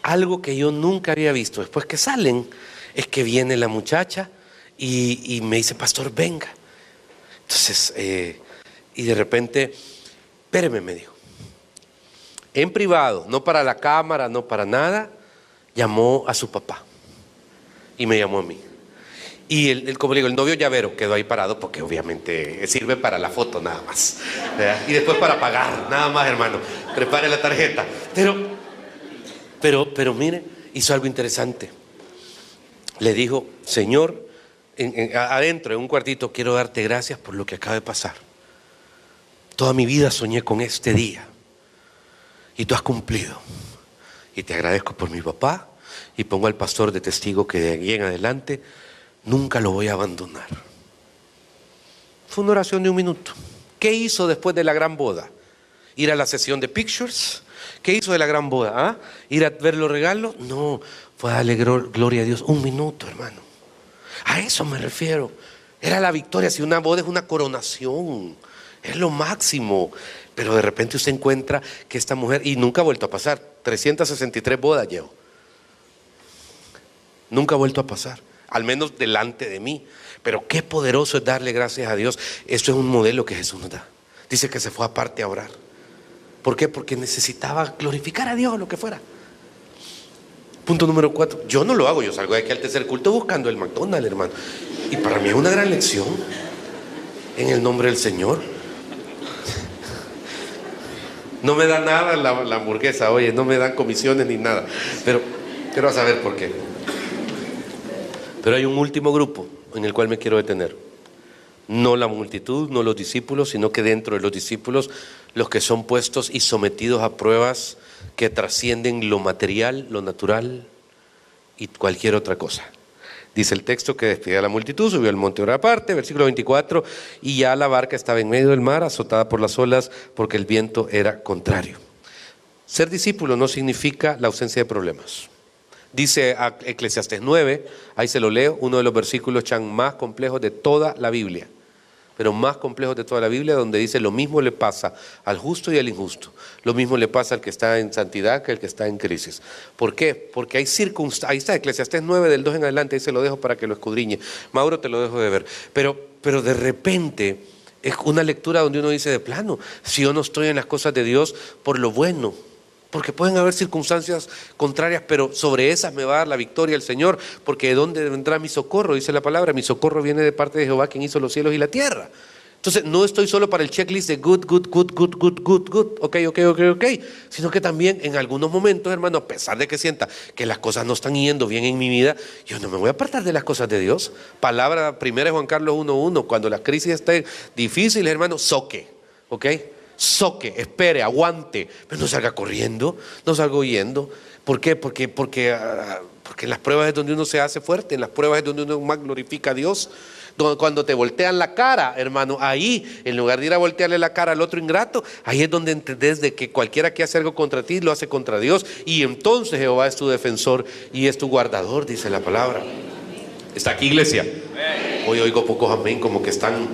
algo que yo nunca había visto después que salen, es que viene la muchacha y me dice: pastor, venga. Entonces, y de repente, espéreme, me dijo, en privado, no para la cámara, no para nada, llamó a su papá y me llamó a mí. Y como digo, el novio llavero quedó ahí parado porque obviamente sirve para la foto nada más, ¿verdad? Y después para pagar, nada más, hermano. Prepare la tarjeta. Pero mire, hizo algo interesante. Le dijo: Señor, adentro, en un cuartito, quiero darte gracias por lo que acaba de pasar. Toda mi vida soñé con este día y tú has cumplido. Y te agradezco por mi papá, y pongo al pastor de testigo que de aquí en adelante nunca lo voy a abandonar. Fue una oración de 1 minuto. ¿Qué hizo después de la gran boda? ¿Ir a la sesión de pictures? ¿Qué hizo de la gran boda? ¿Ah? ¿Ir a ver los regalos? No, fue a darle gloria a Dios. 1 minuto, hermano. A eso me refiero. Era la victoria. Si una boda es una coronación, es lo máximo. Pero de repente usted encuentra que esta mujer, y nunca ha vuelto a pasar, 363 bodas llevo. Nunca ha vuelto a pasar, al menos delante de mí. Pero qué poderoso es darle gracias a Dios. Esto es un modelo que Jesús nos da. Dice que se fue aparte a orar. ¿Por qué? Porque necesitaba glorificar a Dios, lo que fuera. Punto número 4. Yo no lo hago, yo salgo de aquí al tercer culto buscando el McDonald's, hermano. Y para mí es una gran lección. En el nombre del Señor. No me da nada la hamburguesa, oye, no me dan comisiones ni nada. Pero quiero saber por qué. Pero hay un último grupo en el cual me quiero detener. No la multitud, no los discípulos, sino que dentro de los discípulos, los que son puestos y sometidos a pruebas que trascienden lo material, lo natural y cualquier otra cosa. Dice el texto que despidió a la multitud, subió al monte a orar aparte, versículo 24, y ya la barca estaba en medio del mar, azotada por las olas, porque el viento era contrario. Ser discípulo no significa la ausencia de problemas. Dice Eclesiastés 9, ahí se lo leo, uno de los versículos más complejos de toda la Biblia, pero más complejos de toda la Biblia, donde dice: lo mismo le pasa al justo y al injusto, lo mismo le pasa al que está en santidad que al que está en crisis. ¿Por qué? Porque hay circunstancias. Ahí está Eclesiastés 9 del 2 en adelante, ahí se lo dejo para que lo escudriñe. Mauro, te lo dejo de ver. Pero de repente Es una lectura donde uno dice de plano, si yo no estoy en las cosas de Dios por lo bueno, porque pueden haber circunstancias contrarias, pero sobre esas me va a dar la victoria el Señor, porque ¿de dónde vendrá mi socorro? Dice la palabra, mi socorro viene de parte de Jehová, quien hizo los cielos y la tierra. Entonces no estoy solo para el checklist de good, ok, sino que también en algunos momentos, hermano, a pesar de que sienta que las cosas no están yendo bien en mi vida, yo no me voy a apartar de las cosas de Dios. Palabra primera de Juan Carlos 1:1, cuando la crisis esté difícil, hermano, soque, ok, soque, espere, aguante, pero no salga corriendo, no salga huyendo. ¿Por qué? Porque en las pruebas es donde uno se hace fuerte, en las pruebas es donde uno más glorifica a Dios. Cuando te voltean la cara, hermano, ahí, en lugar de ir a voltearle la cara al otro ingrato, ahí es donde entendés de que cualquiera que hace algo contra ti, lo hace contra Dios. Y entonces Jehová es tu defensor y es tu guardador, dice la palabra. ¿Está aquí, iglesia? Hoy oigo pocos amén, como que están,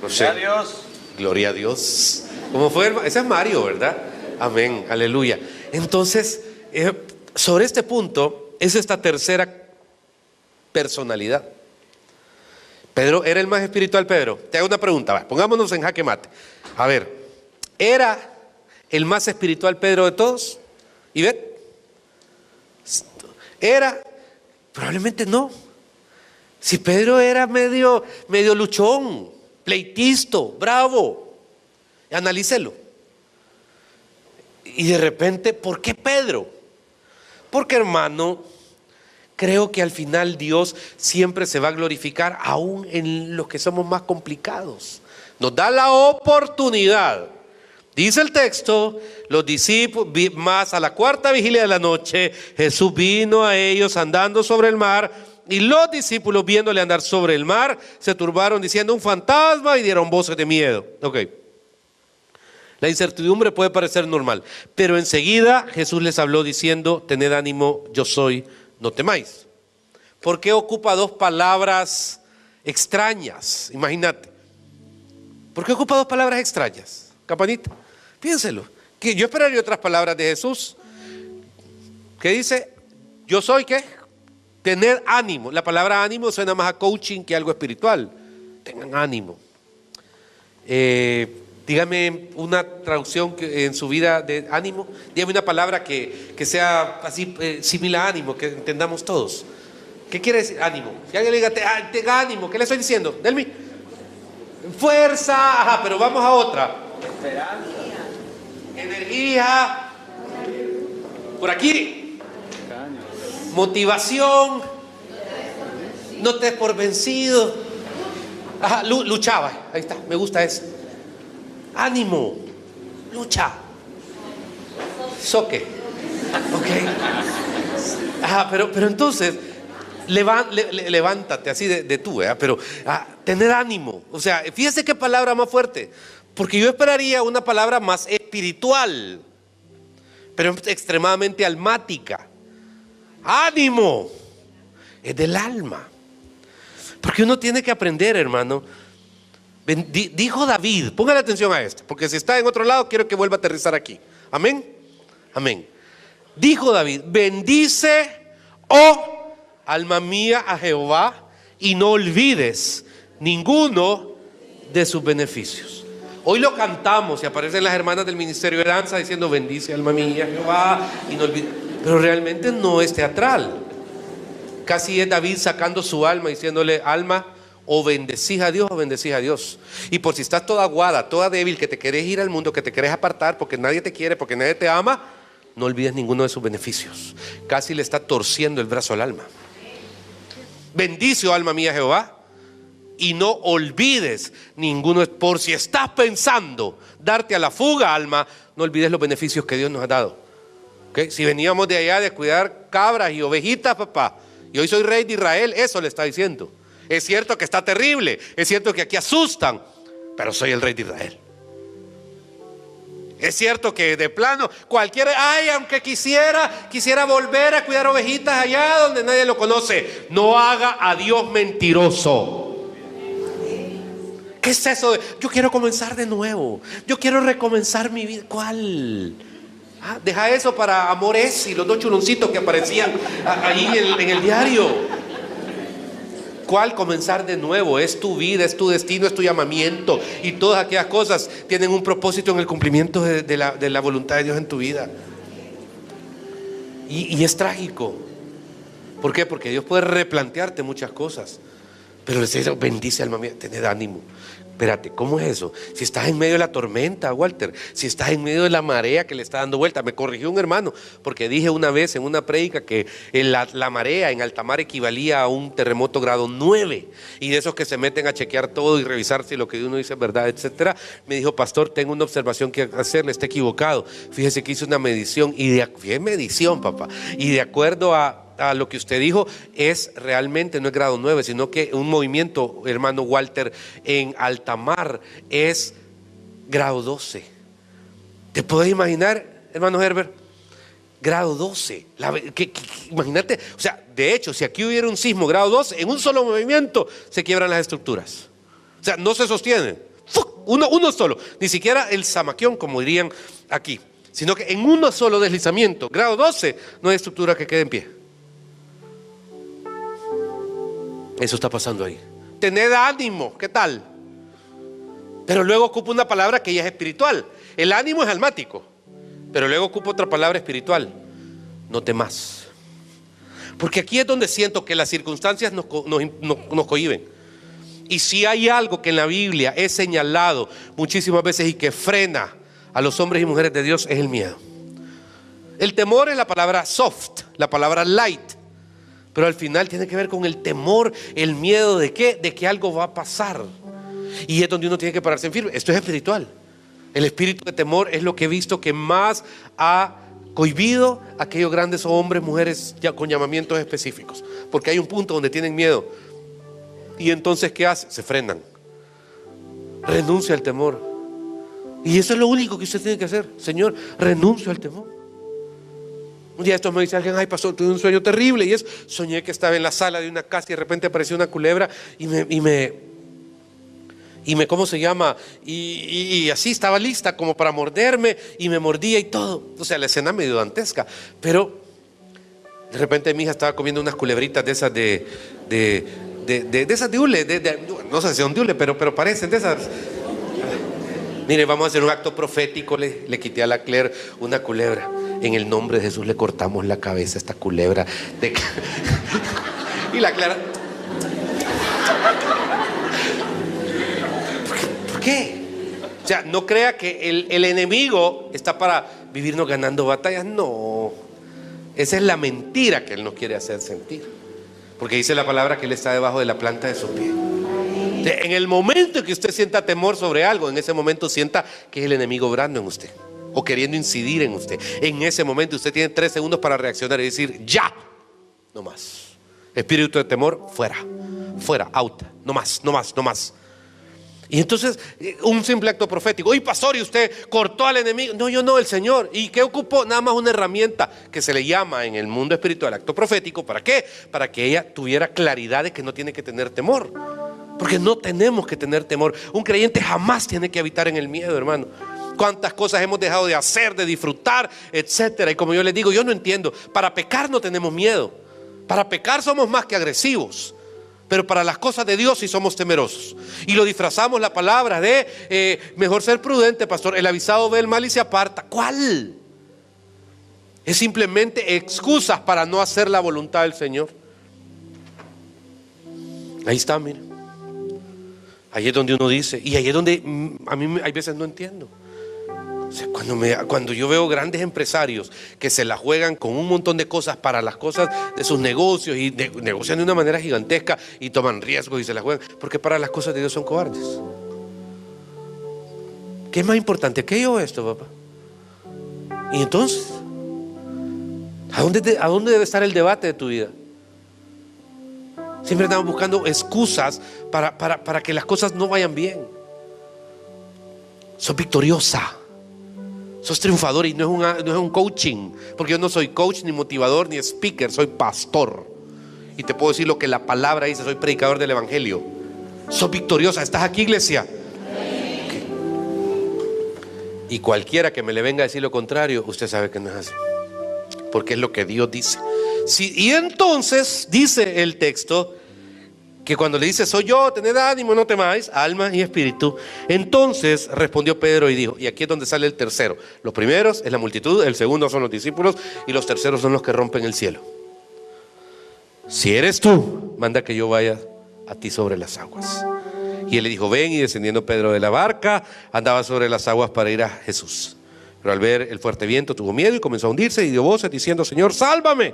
no sé. Gloria a Dios. Gloria a Dios. ¿Cómo fue, hermano? Ese es Mario, ¿verdad? Amén, aleluya. Entonces, sobre este punto, es esta tercera personalidad. Pedro, ¿era el más espiritual, Pedro? Te hago una pregunta, pongámonos en jaque mate. A ver, ¿era el más espiritual Pedro de todos? ¿Y ven? ¿Era? Probablemente no. Si Pedro era medio luchón, pleitisto, bravo, analícelo. Y de repente, ¿por qué Pedro? Porque, hermano, creo que al final Dios siempre se va a glorificar aún en los que somos más complicados. Nos da la oportunidad. Dice el texto, los discípulos, más a la cuarta vigilia de la noche, Jesús vino a ellos andando sobre el mar, y los discípulos viéndole andar sobre el mar, se turbaron diciendo un fantasma y dieron voces de miedo. Ok. La incertidumbre puede parecer normal, pero enseguida Jesús les habló diciendo, tened ánimo, yo soy, no temáis. ¿Por qué ocupa dos palabras extrañas? Imagínate. ¿Por qué ocupa dos palabras extrañas? Campanita, piénselo. Que yo esperaría otras palabras de Jesús. ¿Qué dice? Yo soy, ¿qué? Tener ánimo. La palabra ánimo suena más a coaching que algo espiritual. Tengan ánimo. Dígame una traducción en su vida de ánimo. Dígame una palabra que sea así similar a ánimo, que entendamos todos. ¿Qué quiere decir ánimo? Si alguien le diga, tenga ánimo, ¿qué le estoy diciendo? Delmi. Fuerza, ajá, pero vamos a otra. Esperanza. Energía. Por aquí. Motivación. No te des por vencido. Ajá, luchaba. Ahí está, me gusta eso. Ánimo, lucha, soque, ok. Ajá, pero entonces, levántate así de tú, pero tener ánimo. O sea, fíjese qué palabra más fuerte, porque yo esperaría una palabra más espiritual, pero extremadamente almática. Ánimo, es del alma, porque uno tiene que aprender, hermano. Dijo David, póngale atención a esto, porque si está en otro lado quiero que vuelva a aterrizar aquí. Amén, amén. Dijo David, bendice, oh alma mía, a Jehová, y no olvides ninguno de sus beneficios. Hoy lo cantamos y aparecen las hermanas del ministerio de danza diciendo bendice alma mía a Jehová y no olvides, pero realmente no es teatral. Casi es David sacando su alma diciéndole, alma, o bendecís a Dios o bendecís a Dios. Y por si estás toda aguada, toda débil, que te querés ir al mundo, que te querés apartar porque nadie te quiere, porque nadie te ama, no olvides ninguno de sus beneficios. Casi le está torciendo el brazo al alma. Bendice, oh alma mía, Jehová, y no olvides ninguno. Por si estás pensando darte a la fuga, alma, no olvides los beneficios que Dios nos ha dado. ¿Okay? Si veníamos de allá de cuidar cabras y ovejitas, papá, y hoy soy rey de Israel, eso le está diciendo. Es cierto que está terrible, es cierto que aquí asustan, pero soy el rey de Israel. Es cierto que de plano cualquiera, aunque quisiera volver a cuidar ovejitas allá donde nadie lo conoce, no haga a Dios mentiroso. ¿Qué es eso? Yo quiero comenzar de nuevo, yo quiero recomenzar mi vida. ¿Cuál? Deja eso para Amores y los dos chuloncitos que aparecían ahí en el diario. ¿Cuál comenzar de nuevo? Es tu vida, es tu destino, es tu llamamiento. Y todas aquellas cosas tienen un propósito en el cumplimiento de la voluntad de Dios en tu vida. Y es trágico. ¿Por qué? Porque Dios puede replantearte muchas cosas. Pero le dice, bendice alma mía, tened ánimo. Espérate, ¿cómo es eso? Si estás en medio de la tormenta, Walter, si estás en medio de la marea que le está dando vuelta. Me corrigió un hermano, porque dije una vez en una prédica que la marea en alta mar equivalía a un terremoto grado 9. Y de esos que se meten a chequear todo y revisar si lo que uno dice es verdad, etcétera. Me dijo, pastor, tengo una observación que hacerle, está equivocado. Fíjese que hice una medición, fíjese, medición, papá. Y de acuerdo a lo que usted dijo, es realmente no es grado 9, sino que un movimiento, hermano Walter, en alta mar es grado 12. ¿Te puedes imaginar, hermano Herbert? Grado 12. Imagínate, o sea, de hecho, si aquí hubiera un sismo grado 12, en un solo movimiento se quiebran las estructuras. O sea, no se sostienen. Uno solo, ni siquiera el zamaquión, como dirían aquí, sino que en uno solo deslizamiento, grado 12, no hay estructura que quede en pie. Eso está pasando ahí. Tened ánimo, ¿qué tal? Pero luego ocupa una palabra que ya es espiritual. El ánimo es almático, pero luego ocupa otra palabra espiritual. No temas. Porque aquí es donde siento que las circunstancias nos cohíben. Y si hay algo que en la Biblia es señalado muchísimas veces y que frena a los hombres y mujeres de Dios, es el miedo. El temor es la palabra soft, la palabra light. Pero al final tiene que ver con el temor, el miedo de ¿qué? De que algo va a pasar. Y es donde uno tiene que pararse en firme. Esto es espiritual. El espíritu de temor es lo que he visto que más ha cohibido a aquellos grandes hombres, mujeres ya con llamamientos específicos. Porque hay un punto donde tienen miedo. Y entonces ¿qué hacen? Se frenan. Renuncia al temor. Y eso es lo único que usted tiene que hacer. Señor, renuncio al temor. Un día esto me dice alguien, ay pastor, tuve un sueño terrible. Y soñé que estaba en la sala de una casa y de repente apareció una culebra y ¿cómo se llama? Y así estaba lista como para morderme y me mordía y todo. O sea, la escena medio dantesca. Pero de repente mi hija estaba comiendo unas culebritas de esas de esas de hule, no sé si son de hule, pero parecen de esas. Mire, vamos a hacer un acto profético. Le quité a la Claire una culebra. En el nombre de Jesús le cortamos la cabeza a esta culebra. Y la Clara, ¿por qué? O sea, no crea que el enemigo está para vivirnos ganando batallas. No, esa es la mentira que él nos quiere hacer sentir. Porque dice la palabra que él está debajo de la planta de su pie. En el momento que usted sienta temor sobre algo, en ese momento sienta que es el enemigo obrando en usted o queriendo incidir en usted. En ese momento usted tiene 3 segundos para reaccionar y decir ya, no más. Espíritu de temor, fuera, out, no más. Y entonces un simple acto profético. Oye pastor, ¿y usted cortó al enemigo? No, yo no, el Señor. ¿Y qué ocupó? Nada más una herramienta que se le llama en el mundo espiritual acto profético. ¿Para qué? Para que ella tuviera claridad de que no tiene que tener temor. Porque no tenemos que tener temor. Un creyente jamás tiene que habitar en el miedo, hermano. Cuántas cosas hemos dejado de hacer, de disfrutar, etcétera. Y como yo les digo, yo no entiendo. Para pecar no tenemos miedo. Para pecar somos más que agresivos. Pero para las cosas de Dios sí somos temerosos. Y lo disfrazamos la palabra de mejor ser prudente, pastor. El avisado ve el mal y se aparta. ¿Cuál? Es simplemente excusas para no hacer la voluntad del Señor. Ahí está, mira. Ahí es donde uno dice, y ahí es donde a mí hay veces no entiendo. O sea, cuando yo veo grandes empresarios que se la juegan con un montón de cosas para las cosas de sus negocios y negocian de una manera gigantesca y toman riesgos y se la juegan, porque para las cosas de Dios son cobardes. ¿Qué es más importante, aquello o esto, papá? Y entonces, ¿a dónde debe estar el debate de tu vida? Siempre estamos buscando excusas para que las cosas no vayan bien. Sos victoriosa, sos triunfador, y no es un coaching, porque yo no soy coach, ni motivador, ni speaker, soy pastor. Y te puedo decir lo que la palabra dice, soy predicador del evangelio. Sos victoriosa, ¿estás aquí, iglesia? Okay. Y cualquiera que me le venga a decir lo contrario, usted sabe que no es así, porque es lo que Dios dice. Sí, y entonces dice el texto que cuando le dice, soy yo, tened ánimo, no temáis, alma y espíritu. Entonces respondió Pedro y dijo, y aquí es donde sale el tercero. Los primeros es la multitud, el segundo son los discípulos y los terceros son los que rompen el cielo. Si eres tú, manda que yo vaya a ti sobre las aguas. Y él le dijo, ven, y descendiendo Pedro de la barca, andaba sobre las aguas para ir a Jesús. Pero al ver el fuerte viento tuvo miedo y comenzó a hundirse y dio voces diciendo, Señor, sálvame.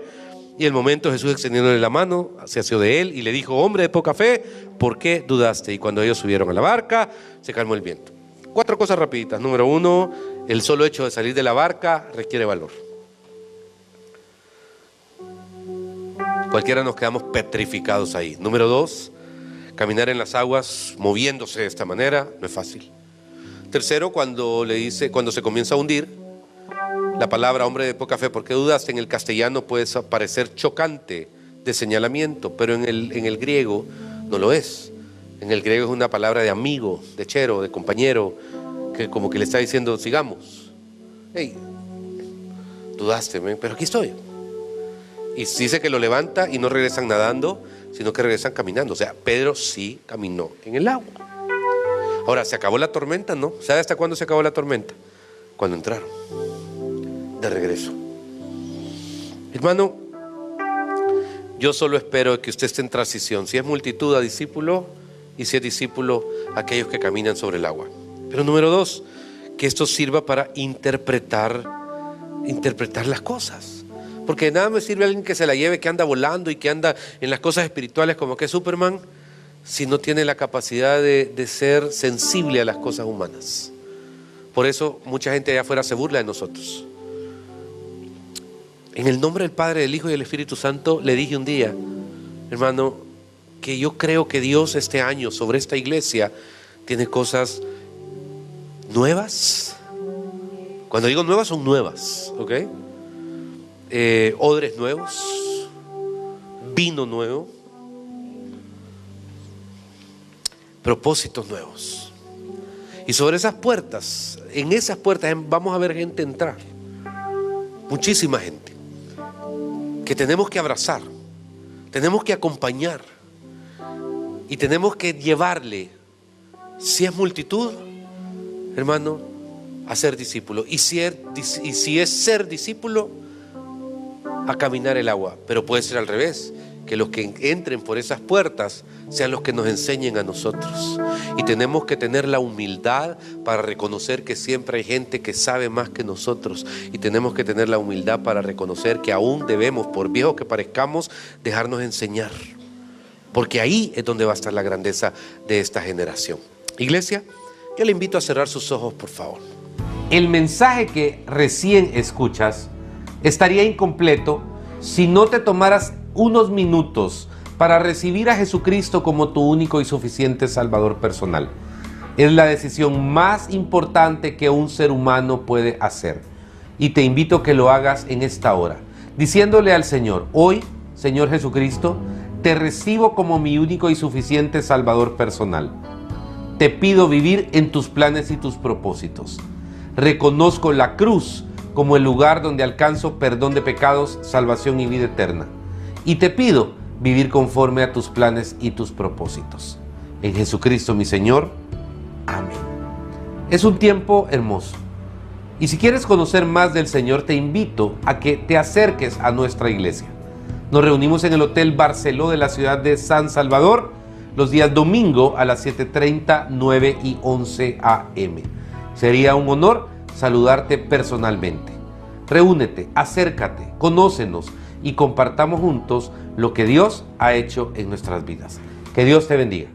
Y el momento Jesús extendiéndole la mano se asió de él y le dijo, hombre de poca fe, ¿por qué dudaste? Y cuando ellos subieron a la barca, se calmó el viento. 4 cosas rapiditas. Número 1, el solo hecho de salir de la barca requiere valor. Cualquiera nos quedamos petrificados ahí. Número 2, caminar en las aguas moviéndose de esta manera no es fácil. Tercero, cuando se comienza a hundir, la palabra hombre de poca fe, ¿por qué dudaste? En el castellano puede parecer chocante de señalamiento, pero en el griego no lo es. En el griego es una palabra de amigo, de chero, de compañero, que como que le está diciendo, sigamos. Hey, dudaste, pero aquí estoy. Y dice que lo levanta y no regresan nadando, sino que regresan caminando. O sea, Pedro sí caminó en el agua. Ahora, ¿se acabó la tormenta? No. ¿Sabe hasta cuándo se acabó la tormenta? Cuando entraron de regreso. Hermano, yo solo espero que usted esté en transición. Si es multitud, a discípulo, y si es discípulo, aquellos que caminan sobre el agua. Pero número 2, que esto sirva para interpretar las cosas. Porque de nada me sirve alguien que se la lleve, que anda volando y que anda en las cosas espirituales como que es Superman, si no tiene la capacidad de ser sensible a las cosas humanas. Por eso mucha gente allá afuera se burla de nosotros. En el nombre del Padre, del Hijo y del Espíritu Santo, le dije un día, hermano, que yo creo que Dios este año sobre esta iglesia tiene cosas nuevas. Cuando digo nuevas, son nuevas, ¿ok? Odres nuevos, vino nuevo, propósitos nuevos. Y sobre esas puertas, en esas puertas vamos a ver gente entrar, muchísima gente, que tenemos que abrazar, tenemos que acompañar y tenemos que llevarle, si es multitud, hermano, a ser discípulo, y si es ser discípulo, a caminar el agua. Pero puede ser al revés, que los que entren por esas puertas sean los que nos enseñen a nosotros. Y tenemos que tener la humildad para reconocer que siempre hay gente que sabe más que nosotros. Y tenemos que tener la humildad para reconocer que aún debemos, por viejos que parezcamos, dejarnos enseñar. Porque ahí es donde va a estar la grandeza de esta generación. Iglesia, yo le invito a cerrar sus ojos, por favor. El mensaje que recién escuchas estaría incompleto si no te tomaras unos minutos para recibir a Jesucristo como tu único y suficiente Salvador personal. Es la decisión más importante que un ser humano puede hacer. Y te invito a que lo hagas en esta hora, diciéndole al Señor, hoy, Señor Jesucristo, te recibo como mi único y suficiente Salvador personal. Te pido vivir en tus planes y tus propósitos. Reconozco la cruz como el lugar donde alcanzo perdón de pecados, salvación y vida eterna. Y te pido vivir conforme a tus planes y tus propósitos. En Jesucristo mi Señor. Amén. Es un tiempo hermoso. Y si quieres conocer más del Señor, te invito a que te acerques a nuestra iglesia. Nos reunimos en el Hotel Barceló de la ciudad de San Salvador los días domingo a las 7:30, 9 y 11 a.m. Sería un honor saludarte personalmente. Reúnete, acércate, conócenos y compartamos juntos lo que Dios ha hecho en nuestras vidas. Que Dios te bendiga.